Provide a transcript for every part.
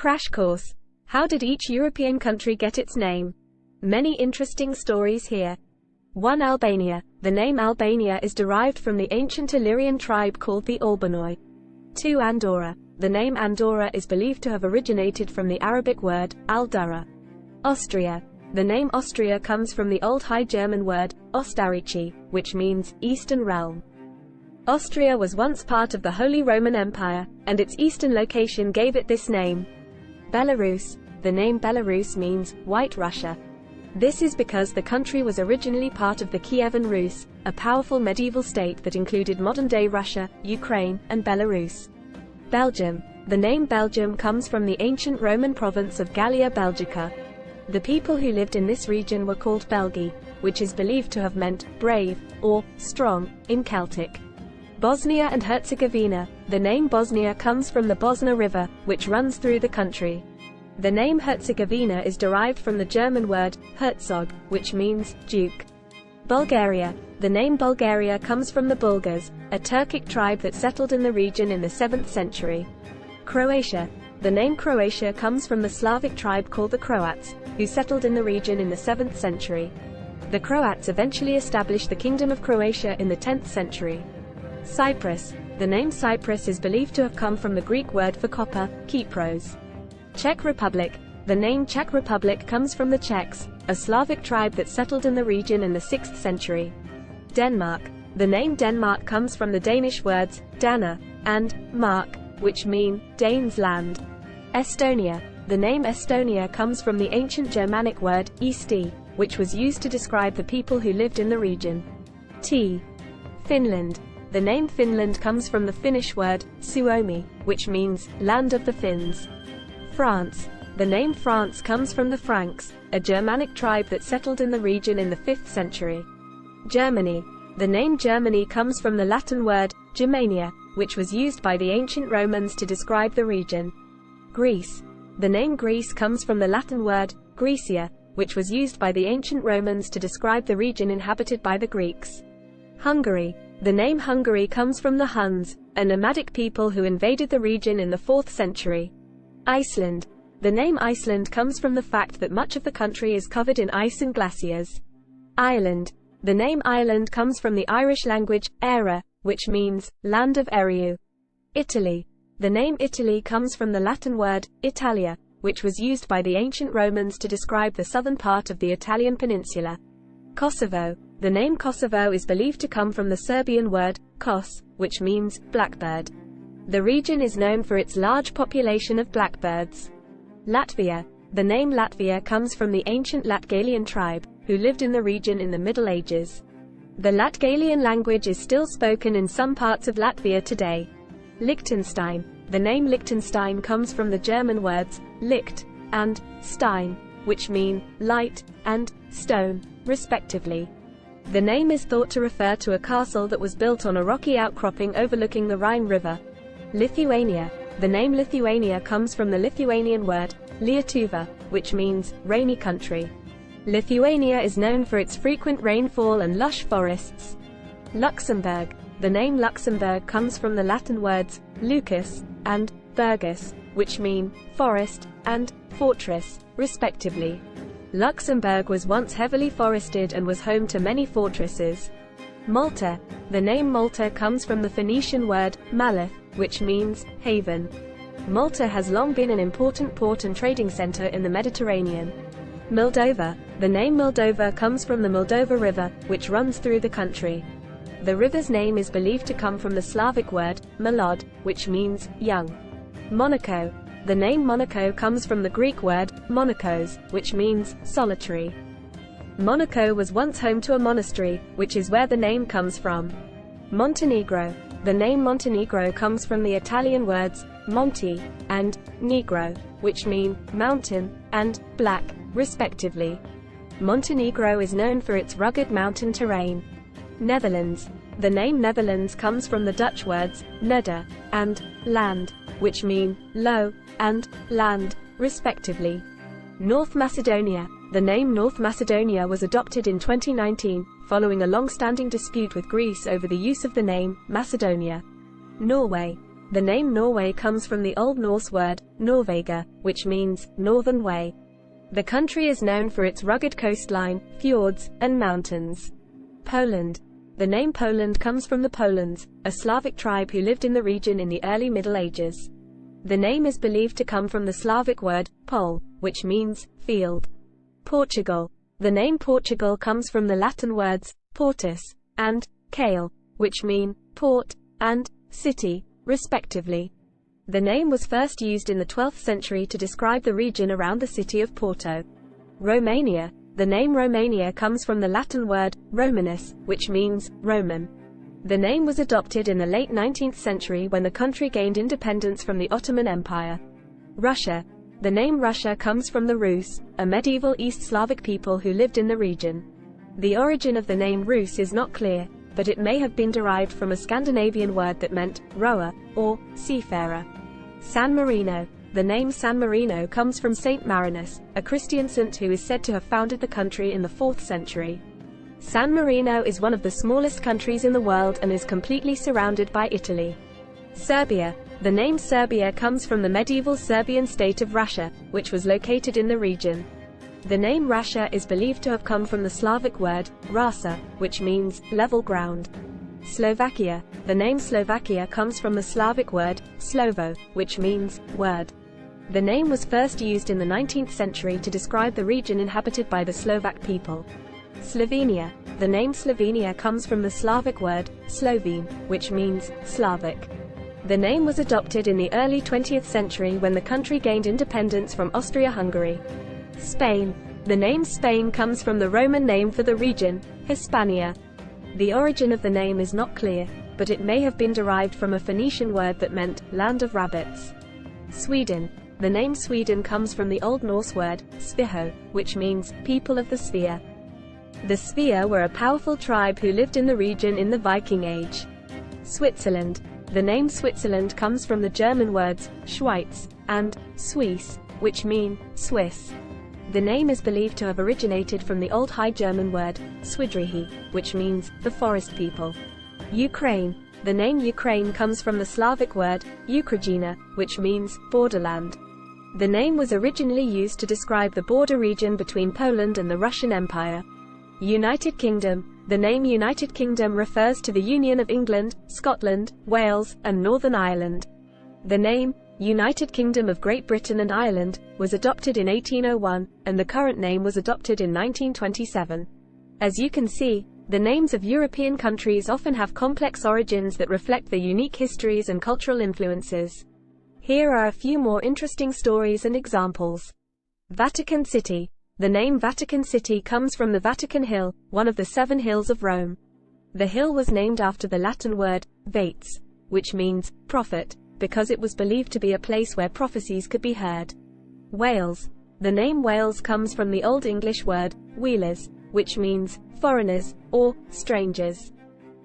Crash course. How did each European country get its name? Many interesting stories here. 1. Albania. The name Albania is derived from the ancient Illyrian tribe called the Albanoi. 2. Andorra. The name Andorra is believed to have originated from the Arabic word, Al-Durra. Austria. The name Austria comes from the Old High German word, Ostarrîchi, which means, Eastern Realm. Austria was once part of the Holy Roman Empire, and its eastern location gave it this name. Belarus. The name Belarus means, White Russia. This is because the country was originally part of the Kievan Rus, a powerful medieval state that included modern-day Russia, Ukraine, and Belarus. Belgium. The name Belgium comes from the ancient Roman province of Gallia Belgica. The people who lived in this region were called Belgi, which is believed to have meant brave or strong in Celtic. Bosnia and Herzegovina. The name Bosnia comes from the Bosna River, which runs through the country. The name Herzegovina is derived from the German word Herzog, which means duke. Bulgaria. The name Bulgaria comes from the Bulgars, a Turkic tribe that settled in the region in the 7th century. Croatia. The name Croatia comes from the Slavic tribe called the Croats, who settled in the region in the 7th century. The Croats eventually established the Kingdom of Croatia in the 10th century. Cyprus. The name Cyprus is believed to have come from the Greek word for copper, Kypros. Czech Republic. The name Czech Republic comes from the Czechs, a Slavic tribe that settled in the region in the 6th century. Denmark. The name Denmark comes from the Danish words, Dana, and Mark, which mean, Dane's land. Estonia. The name Estonia comes from the ancient Germanic word, Esti, which was used to describe the people who lived in the region. Finland. The name Finland comes from the Finnish word, Suomi, which means, land of the Finns. France. The name France comes from the Franks, a Germanic tribe that settled in the region in the 5th century. Germany. The name Germany comes from the Latin word, Germania, which was used by the ancient Romans to describe the region. Greece. The name Greece comes from the Latin word, Graecia, which was used by the ancient Romans to describe the region inhabited by the Greeks. Hungary. The name Hungary comes from the Huns, a nomadic people who invaded the region in the 4th century. Iceland. The name Iceland comes from the fact that much of the country is covered in ice and glaciers. Ireland. The name Ireland comes from the Irish language, Éire, which means, land of Eriu. Italy. The name Italy comes from the Latin word, Italia, which was used by the ancient Romans to describe the southern part of the Italian peninsula. Kosovo. The name Kosovo is believed to come from the Serbian word, kos, which means, blackbird. The region is known for its large population of blackbirds. Latvia. The name Latvia comes from the ancient Latgalian tribe, who lived in the region in the Middle Ages. The Latgalian language is still spoken in some parts of Latvia today. Liechtenstein. The name Liechtenstein comes from the German words, Licht, and Stein, which mean, light, and stone, respectively. The name is thought to refer to a castle that was built on a rocky outcropping overlooking the Rhine River. Lithuania. The name Lithuania comes from the Lithuanian word, Lietuva, which means, rainy country. Lithuania is known for its frequent rainfall and lush forests. Luxembourg. The name Luxembourg comes from the Latin words, lucus, and burgus, which mean, forest, and fortress, respectively. Luxembourg was once heavily forested and was home to many fortresses. Malta. The name Malta comes from the Phoenician word, maleth, which means, haven. Malta has long been an important port and trading center in the Mediterranean. Moldova. The name Moldova comes from the Moldova River, which runs through the country. The river's name is believed to come from the Slavic word, malod, which means, young. Monaco. The name Monaco comes from the Greek word, monakos, which means, solitary. Monaco was once home to a monastery, which is where the name comes from. Montenegro. The name Montenegro comes from the Italian words, monte, and negro, which mean, mountain, and black, respectively. Montenegro is known for its rugged mountain terrain. Netherlands. The name Netherlands comes from the Dutch words, neder, and land, which mean, low, and land, respectively. North Macedonia. The name North Macedonia was adopted in 2019, following a long-standing dispute with Greece over the use of the name, Macedonia. Norway. The name Norway comes from the Old Norse word, Norvega, which means northern way. The country is known for its rugged coastline, fjords, and mountains. Poland. The name Poland comes from the Polans, a Slavic tribe who lived in the region in the early Middle Ages. The name is believed to come from the Slavic word, pol, which means field. Portugal. The name Portugal comes from the Latin words, portus, and cale, which mean port and city, respectively. The name was first used in the 12th century to describe the region around the city of Porto. Romania. The name Romania comes from the Latin word, Romanus, which means Roman. The name was adopted in the late 19th century when the country gained independence from the Ottoman Empire. Russia. The name Russia comes from the Rus, a medieval East Slavic people who lived in the region. The origin of the name Rus is not clear, but it may have been derived from a Scandinavian word that meant rower or seafarer. San Marino. The name San Marino comes from Saint Marinus, a Christian saint who is said to have founded the country in the 4th century. San Marino is one of the smallest countries in the world and is completely surrounded by Italy. Serbia. The name Serbia comes from the medieval Serbian state of Russia, which was located in the region. The name Russia is believed to have come from the Slavic word, rasa, which means level ground. Slovakia. The name Slovakia comes from the Slavic word, slovo, which means word. The name was first used in the 19th century to describe the region inhabited by the Slovak people. Slovenia. The name Slovenia comes from the Slavic word, Slovene, which means Slavic. The name was adopted in the early 20th century when the country gained independence from Austria-Hungary. Spain. The name Spain comes from the Roman name for the region, Hispania. The origin of the name is not clear, but it may have been derived from a Phoenician word that meant land of rabbits. Sweden. The name Sweden comes from the Old Norse word, Sviho, which means people of the sphere. The Svea were a powerful tribe who lived in the region in the Viking Age. Switzerland. The name Switzerland comes from the German words, Schweiz, and Suisse, which mean Swiss. The name is believed to have originated from the Old High German word, Swidrihi, which means the forest people. Ukraine. The name Ukraine comes from the Slavic word, Ukrajina, which means borderland. The name was originally used to describe the border region between Poland and the Russian Empire. United Kingdom. The name United Kingdom refers to the union of England, Scotland, Wales, and Northern Ireland. The name, United Kingdom of Great Britain and Ireland, was adopted in 1801, and the current name was adopted in 1927. As you can see, the names of European countries often have complex origins that reflect their unique histories and cultural influences. Here are a few more interesting stories and examples. Vatican City. The name Vatican City comes from the Vatican Hill, one of the 7 hills of Rome. The hill was named after the Latin word, vates, which means prophet, because it was believed to be a place where prophecies could be heard. Wales. The name Wales comes from the Old English word, wheelers, which means foreigners, or strangers.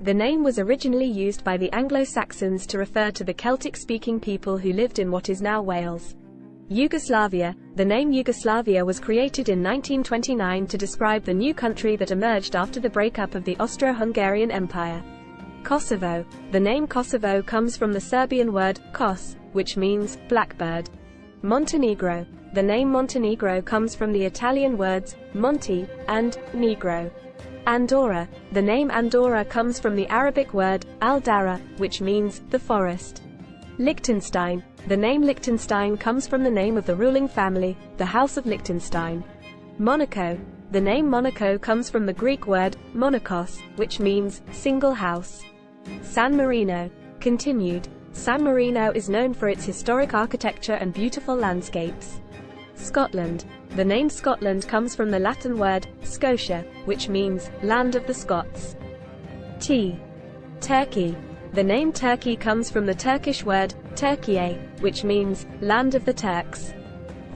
The name was originally used by the Anglo-Saxons to refer to the Celtic-speaking people who lived in what is now Wales. Yugoslavia. The name Yugoslavia was created in 1929 to describe the new country that emerged after the breakup of the Austro-Hungarian Empire. Kosovo. The name Kosovo comes from the Serbian word, kos, which means blackbird. Montenegro. The name Montenegro comes from the Italian words, monti, and negro. Andorra. The name Andorra comes from the Arabic word, Al-Durra, which means the forest. Liechtenstein. The name Liechtenstein comes from the name of the ruling family, the House of Liechtenstein. Monaco. The name Monaco comes from the Greek word, monakos, which means single house. San Marino. Continued. San Marino is known for its historic architecture and beautiful landscapes. Scotland. The name Scotland comes from the Latin word, Scotia, which means land of the Scots. Turkey. The name Turkey comes from the Turkish word, Türkiye, which means land of the Turks.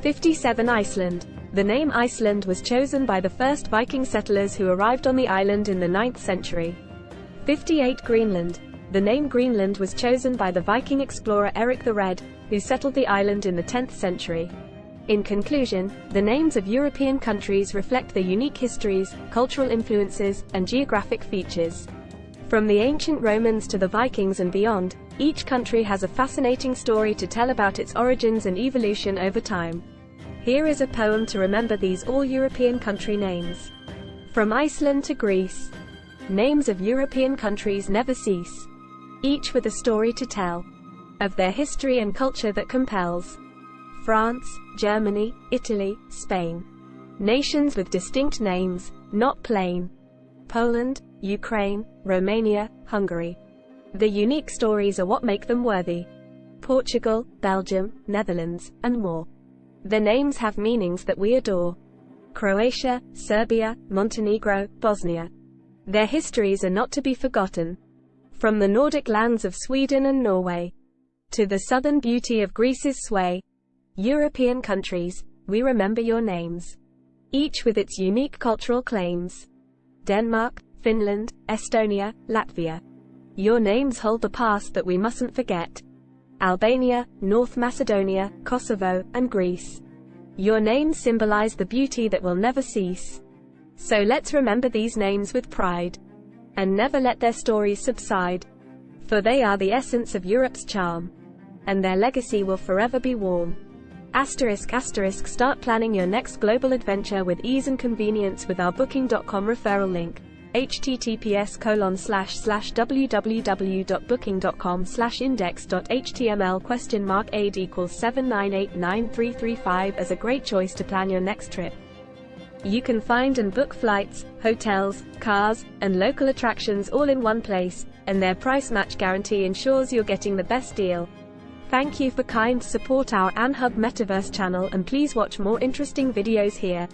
57 Iceland. The name Iceland was chosen by the first Viking settlers who arrived on the island in the 9th century. 58 Greenland. The name Greenland was chosen by the Viking explorer Eric the Red, who settled the island in the 10th century. In conclusion, the names of European countries reflect their unique histories, cultural influences, and geographic features. From the ancient Romans to the Vikings and beyond, Each country has a fascinating story to tell about its origins and evolution over time. Here is a poem to remember these all-European country names. From Iceland to Greece, names of European countries never cease, each with a story to tell, of their history and culture that compels. France, Germany, Italy, Spain. Nations with distinct names, not plain. Poland, Ukraine, Romania, Hungary. The unique stories are what make them worthy. Portugal, Belgium, Netherlands, and more. The names have meanings that we adore. Croatia, Serbia, Montenegro, Bosnia. Their histories are not to be forgotten. From the Nordic lands of Sweden and Norway, to the southern beauty of Greece's sway. European countries, we remember your names, each with its unique cultural claims. Denmark, Finland, Estonia, Latvia. Your names hold the past that we mustn't forget. Albania, North Macedonia, Kosovo, and Greece. Your names symbolize the beauty that will never cease. So let's remember these names with pride, and never let their stories subside. For they are the essence of Europe's charm, and their legacy will forever be warm. ****, start planning your next global adventure with ease and convenience with our Booking.com referral link. https://www.booking.com/index.html $AID=7989335 as a great choice to plan your next trip. You can find and book flights, hotels, cars, and local attractions all in one place, and their price match guarantee ensures you're getting the best deal. Thank you for kind support our AnHub Metaverse channel, and please watch more interesting videos here.